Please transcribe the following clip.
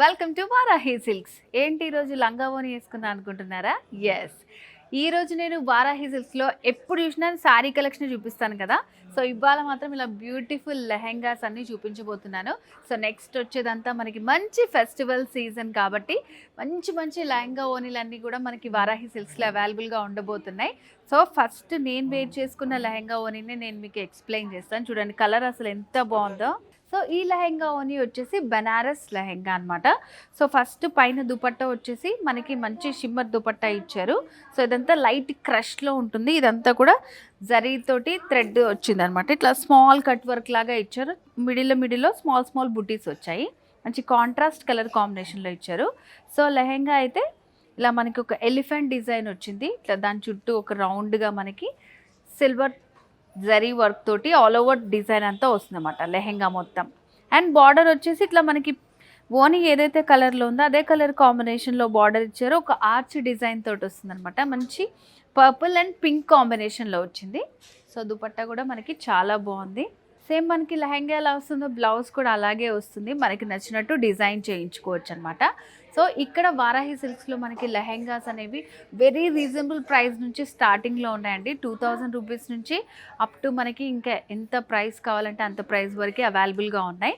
Welcome to Varahi silks. ఏంటి ఈరోజు లంగా ఓని వేసుకున్నా అనుకుంటున్నారా? ఎస్, ఈరోజు నేను వారాహి సిల్క్స్లో ఎప్పుడు చూసినా శారీ కలెక్షన్ చూపిస్తాను కదా. సో ఇవాళ మాత్రం ఇలా బ్యూటిఫుల్ లెహెంగాస్ అన్నీ చూపించబోతున్నాను. సో నెక్స్ట్ వచ్చేదంతా మనకి మంచి ఫెస్టివల్ సీజన్ కాబట్టి మంచి మంచి లెహంగా ఓనీలన్నీ కూడా మనకి వారాహి సిల్క్స్లో అవైలబుల్గా ఉండబోతున్నాయి. సో ఫస్ట్ నేను వేర్ చేసుకున్న లెహంగా ఓనీని నేను మీకు ఎక్స్ప్లెయిన్ చేస్తాను. చూడండి కలర్ అసలు ఎంత బాగుందో. సో ఈ లెహెంగా ఓనీ వచ్చేసి బనారస్ లెహెంగా అనమాట. సో ఫస్ట్ పైన దుపట్టా వచ్చేసి మనకి మంచి షిమ్మర్ దుపట్టా ఇచ్చారు. సో ఇదంతా లైట్ క్రష్లో ఉంటుంది. ఇదంతా కూడా జరీతోటి థ్రెడ్ వచ్చింది అనమాట. ఇట్లా స్మాల్ కట్ వర్క్ లాగా ఇచ్చారు. మిడిల్లో స్మాల్ స్మాల్ బుటీస్ వచ్చాయి. మంచి కాంట్రాస్ట్ కలర్ కాంబినేషన్లో ఇచ్చారు. సో లెహెంగా అయితే ఇలా మనకి ఒక ఎలిఫెంట్ డిజైన్ వచ్చింది. ఇట్లా దాని చుట్టూ ఒక రౌండ్గా మనకి సిల్వర్ జరీ వర్క్ తోటి ఆల్ ఓవర్ డిజైన్ అంతా వస్తుంది అన్నమాట లెహెంగా మొత్తం. అండ్ బార్డర్ వచ్చేసి ఇట్లా మనకి ఓనీ ఏదైతే కలర్లో ఉందో అదే కలర్ కాంబినేషన్లో బార్డర్ ఇచ్చారో ఒక ఆర్చ్ డిజైన్ తోటి వస్తుంది అనమాట. మంచి పర్పుల్ అండ్ పింక్ కాంబినేషన్లో వచ్చింది. సో దుపట్టా కూడా మనకి చాలా బాగుంది. సేమ్ మనకి లెహెంగా ఎలా వస్తుందో బ్లౌజ్ కూడా అలాగే వస్తుంది. మనకి నచ్చినట్టు డిజైన్ చేయించుకోవచ్చు అనమాట. సో ఇక్కడ వారాహి సిల్క్స్లో మనకి లెహెంగాస్ అనేవి వెరీ రీజనబుల్ ప్రైస్ నుంచి స్టార్టింగ్లో ఉన్నాయండి. 2000 రూపీస్ నుంచి అప్ టు మనకి ఇంకా ఎంత ప్రైస్ కావాలంటే అంత ప్రైస్ వరకు అవైలబుల్గా ఉన్నాయి.